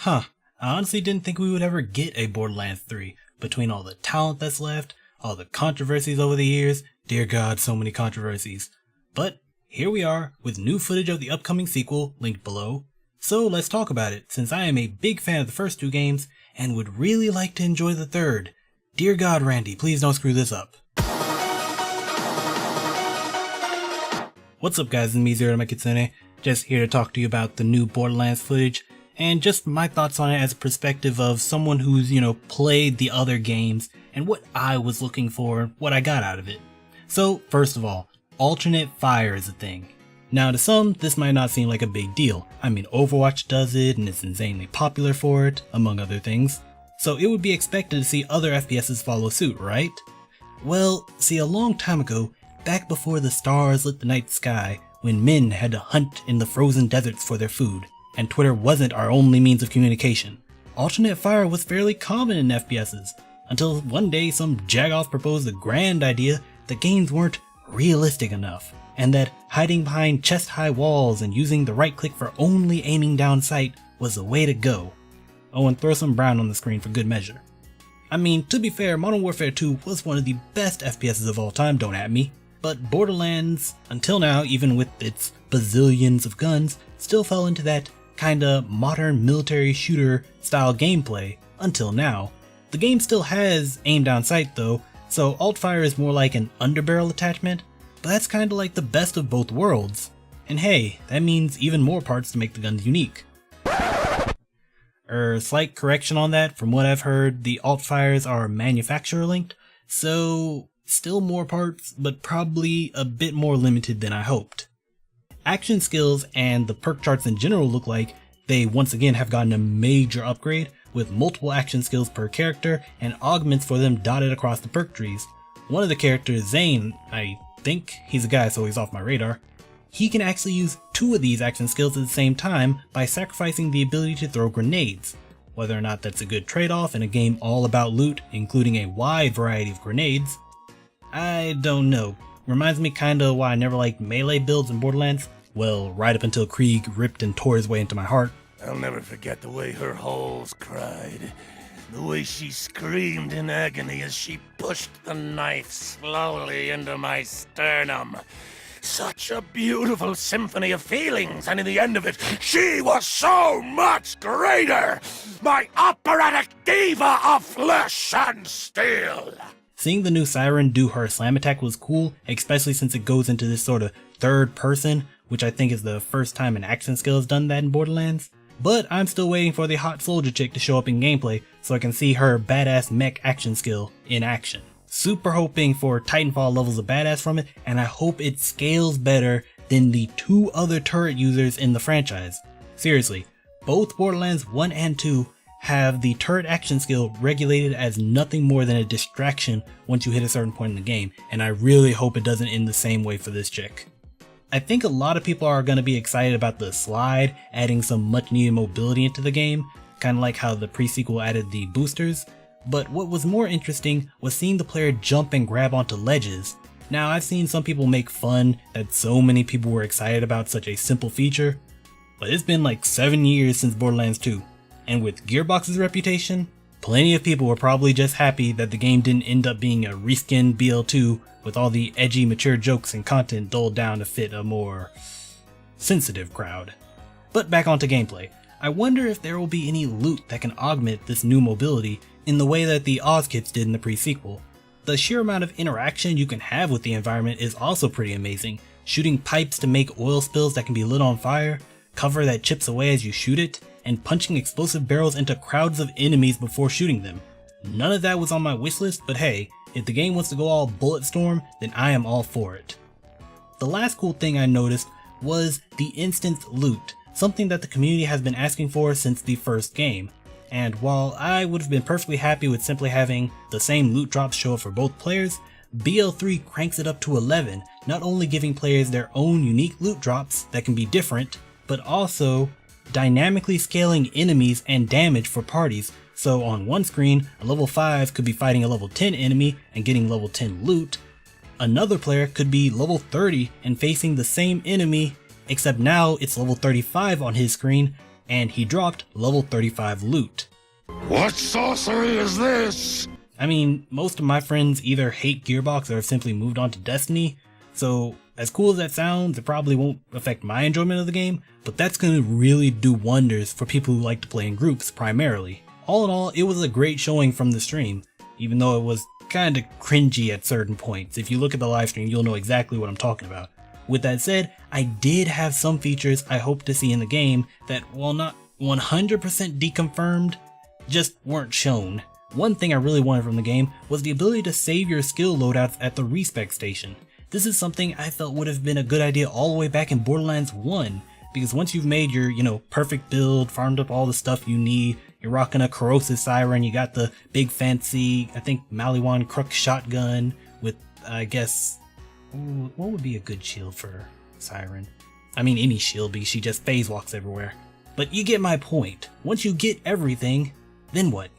Huh, I honestly didn't think we would ever get a Borderlands 3. Between all the talent that's left, all the controversies over the years, dear god, so many controversies. But here we are, with new footage of the upcoming sequel, linked below. So let's talk about it, since I am a big fan of the first two games, and would really like to enjoy the third. Dear god, Randy, please don't screw this up. What's up guys, it's me Zerodomai Kitsune, just here to talk to you about the new Borderlands footage, and just my thoughts on it as a perspective of someone who's, played the other games, and what I was looking for, what I got out of it. So, first of all, alternate fire is a thing. Now to some, this might not seem like a big deal. I mean, Overwatch does it, and it's insanely popular for it, among other things. So it would be expected to see other FPSs follow suit, right? Well, see, a long time ago, back before the stars lit the night sky, when men had to hunt in the frozen deserts for their food, and Twitter wasn't our only means of communication, alternate fire was fairly common in FPSs, until one day some jagoff proposed the grand idea that games weren't realistic enough, and that hiding behind chest-high walls and using the right click for only aiming down sight was the way to go. Oh, and throw some brown on the screen for good measure. I mean, to be fair, Modern Warfare 2 was one of the best FPSs of all time, don't at me. But Borderlands, until now, even with its bazillions of guns, still fell into that kinda modern military shooter style gameplay, until now. The game still has aim down sight though, so alt-fire is more like an underbarrel attachment, but that's kinda like the best of both worlds. And hey, that means even more parts to make the guns unique. Slight correction on that, from what I've heard, the alt-fires are manufacturer linked, so still more parts, but probably a bit more limited than I hoped. Action skills and the perk charts in general look like they once again have gotten a major upgrade, with multiple action skills per character and augments for them dotted across the perk trees. One of the characters, Zane, I think, he's a guy so he's off my radar, he can actually use two of these action skills at the same time by sacrificing the ability to throw grenades. Whether or not that's a good trade-off in a game all about loot, including a wide variety of grenades, I don't know. Reminds me kinda why I never liked melee builds in Borderlands. Well, right up until Krieg ripped and tore his way into my heart. I'll never forget the way her holes cried. The way she screamed in agony as she pushed the knife slowly into my sternum. Such a beautiful symphony of feelings, and in the end of it, she was so much greater! My operatic diva of flesh and steel! Seeing the new Siren do her slam attack was cool, especially since it goes into this sort of third person, which I think is the first time an action skill has done that in Borderlands. But I'm still waiting for the hot soldier chick to show up in gameplay so I can see her badass mech action skill in action. Super hoping for Titanfall levels of badass from it, and I hope it scales better than the two other turret users in the franchise. Seriously, both Borderlands 1 and 2 have the turret action skill regulated as nothing more than a distraction once you hit a certain point in the game, and I really hope it doesn't end the same way for this chick. I think a lot of people are going to be excited about the slide, adding some much needed mobility into the game, kinda like how the pre-sequel added the boosters, but what was more interesting was seeing the player jump and grab onto ledges. Now I've seen some people make fun that so many people were excited about such a simple feature, but it's been like 7 years since Borderlands 2. And with Gearbox's reputation, plenty of people were probably just happy that the game didn't end up being a reskinned BL2 with all the edgy, mature jokes and content doled down to fit a more sensitive crowd. But back onto gameplay. I wonder if there will be any loot that can augment this new mobility in the way that the Oz kits did in the pre-sequel. The sheer amount of interaction you can have with the environment is also pretty amazing. Shooting pipes to make oil spills that can be lit on fire, cover that chips away as you shoot it, and punching explosive barrels into crowds of enemies before shooting them. None of that was on my wishlist, but hey, if the game wants to go all Bulletstorm, then I am all for it. The last cool thing I noticed was the instant loot, something that the community has been asking for since the first game. And while I would have been perfectly happy with simply having the same loot drops show up for both players, BL3 cranks it up to 11, not only giving players their own unique loot drops that can be different, but also dynamically scaling enemies and damage for parties. So on one screen, a level 5 could be fighting a level 10 enemy and getting level 10 loot. Another player could be level 30 and facing the same enemy, except now it's level 35 on his screen, and he dropped level 35 loot. What sorcery is this? I mean, most of my friends either hate Gearbox or have simply moved on to Destiny, so as cool as that sounds, it probably won't affect my enjoyment of the game, but that's gonna really do wonders for people who like to play in groups primarily. All in all, it was a great showing from the stream, even though it was kinda cringy at certain points. If you look at the live stream, you'll know exactly what I'm talking about. With that said, I did have some features I hope to see in the game that, while not 100% deconfirmed, just weren't shown. One thing I really wanted from the game was the ability to save your skill loadouts at the respec station. This is something I felt would have been a good idea all the way back in Borderlands 1, because once you've made your, perfect build, farmed up all the stuff you need, you're rocking a corrosive siren, you got the big fancy, I think Maliwan Crux shotgun with, I guess, what would be a good shield for Siren? I mean, any shield, because she just phase walks everywhere. But you get my point. Once you get everything, then what?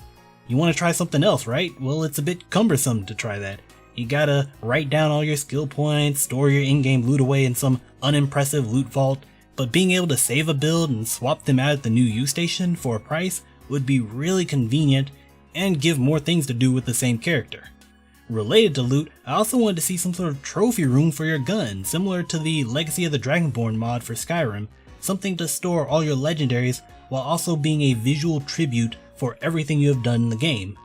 You want to try something else, right? Well, it's a bit cumbersome to try that. You gotta write down all your skill points, store your in-game loot away in some unimpressive loot vault, but being able to save a build and swap them out at the new U station for a price would be really convenient and give more things to do with the same character. Related to loot, I also wanted to see some sort of trophy room for your gun, similar to the Legacy of the Dragonborn mod for Skyrim, something to store all your legendaries while also being a visual tribute for everything you have done in the game.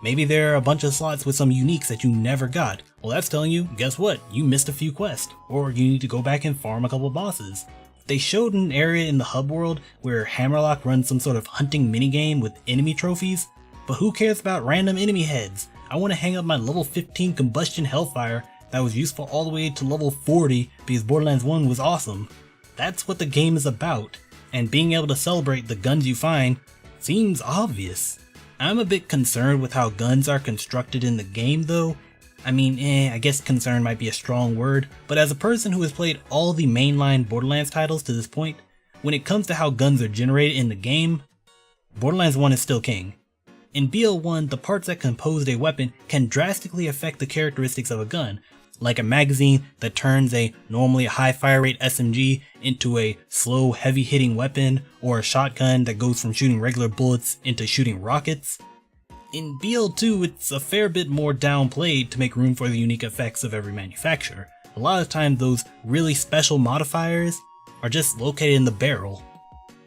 Maybe there are a bunch of slots with some uniques that you never got. Well, that's telling you, guess what? You missed a few quests, or you need to go back and farm a couple bosses. They showed an area in the hub world where Hammerlock runs some sort of hunting minigame with enemy trophies, but who cares about random enemy heads? I want to hang up my level 15 combustion hellfire that was useful all the way to level 40 because Borderlands 1 was awesome. That's what the game is about, and being able to celebrate the guns you find seems obvious. I'm a bit concerned with how guns are constructed in the game though. I mean, I guess concern might be a strong word, but as a person who has played all the mainline Borderlands titles to this point, when it comes to how guns are generated in the game, Borderlands 1 is still king. In BL1, the parts that compose a weapon can drastically affect the characteristics of a gun, like a magazine that turns a normally high fire rate SMG into a slow heavy hitting weapon, or a shotgun that goes from shooting regular bullets into shooting rockets. In BL2, it's a fair bit more downplayed to make room for the unique effects of every manufacturer. A lot of times those really special modifiers are just located in the barrel,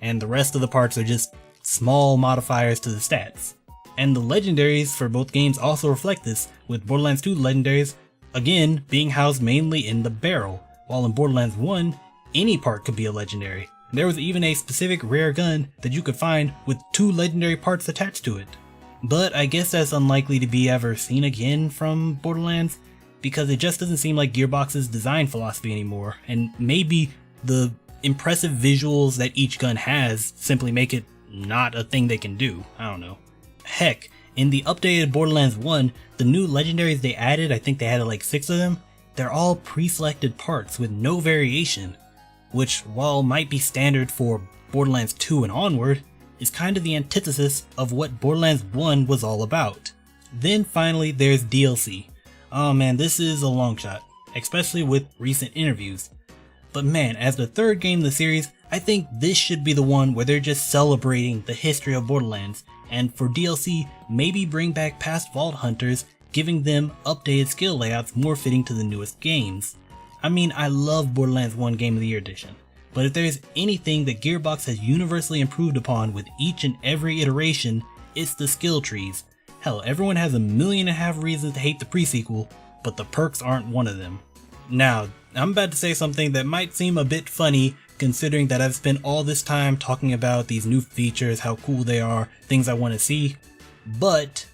and the rest of the parts are just small modifiers to the stats. And the legendaries for both games also reflect this, with Borderlands 2 legendaries again being housed mainly in the barrel, while in Borderlands 1, any part could be a legendary. There was even a specific rare gun that you could find with 2 legendary parts attached to it. But I guess that's unlikely to be ever seen again from Borderlands, because it just doesn't seem like Gearbox's design philosophy anymore, and maybe the impressive visuals that each gun has simply make it not a thing they can do. I don't know. Heck, in the updated Borderlands 1, the new legendaries they added, I think they added like 6 of them, they're all pre-selected parts with no variation, which, while might be standard for Borderlands 2 and onward, is kind of the antithesis of what Borderlands 1 was all about. Then finally there's DLC. Oh man, this is a long shot, especially with recent interviews. But man, as the third game in the series, I think this should be the one where they're just celebrating the history of Borderlands, and for DLC, maybe bring back past Vault Hunters, giving them updated skill layouts more fitting to the newest games. I mean, I love Borderlands 1 Game of the Year Edition, but if there's anything that Gearbox has universally improved upon with each and every iteration, it's the skill trees. Hell, everyone has 1.5 million reasons to hate the pre-sequel, but the perks aren't one of them. Now, I'm about to say something that might seem a bit funny, considering that I've spent all this time talking about these new features, how cool they are, things I want to see, but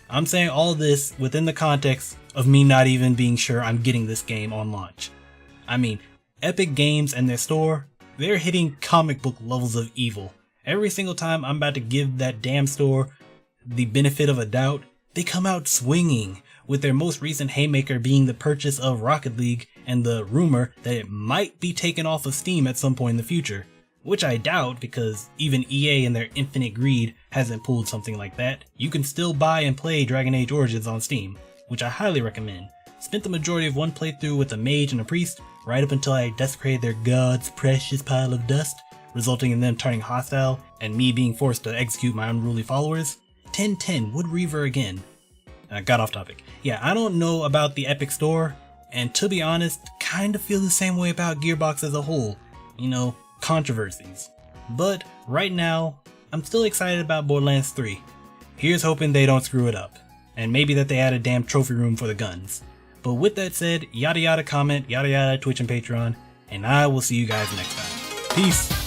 I'm saying all this within the context of me not even being sure I'm getting this game on launch. I mean, Epic Games and their store, they're hitting comic book levels of evil. Every single time I'm about to give that damn store the benefit of a doubt, they come out swinging, with their most recent haymaker being the purchase of Rocket League and the rumor that it might be taken off of Steam at some point in the future, which I doubt because even EA in their infinite greed hasn't pulled something like that. You can still buy and play Dragon Age Origins on Steam, which I highly recommend. Spent the majority of one playthrough with a mage and a priest, right up until I desecrated their god's precious pile of dust, resulting in them turning hostile and me being forced to execute my unruly followers. 1010 would Reaver again. Got off topic. Yeah, I don't know about the Epic Store, and to be honest, kinda feel the same way about Gearbox as a whole. You know, controversies. But right now, I'm still excited about Borderlands 3. Here's hoping they don't screw it up, and maybe that they add a damn trophy room for the guns. But with that said, yada yada comment, yada yada Twitch and Patreon, and I will see you guys next time. Peace!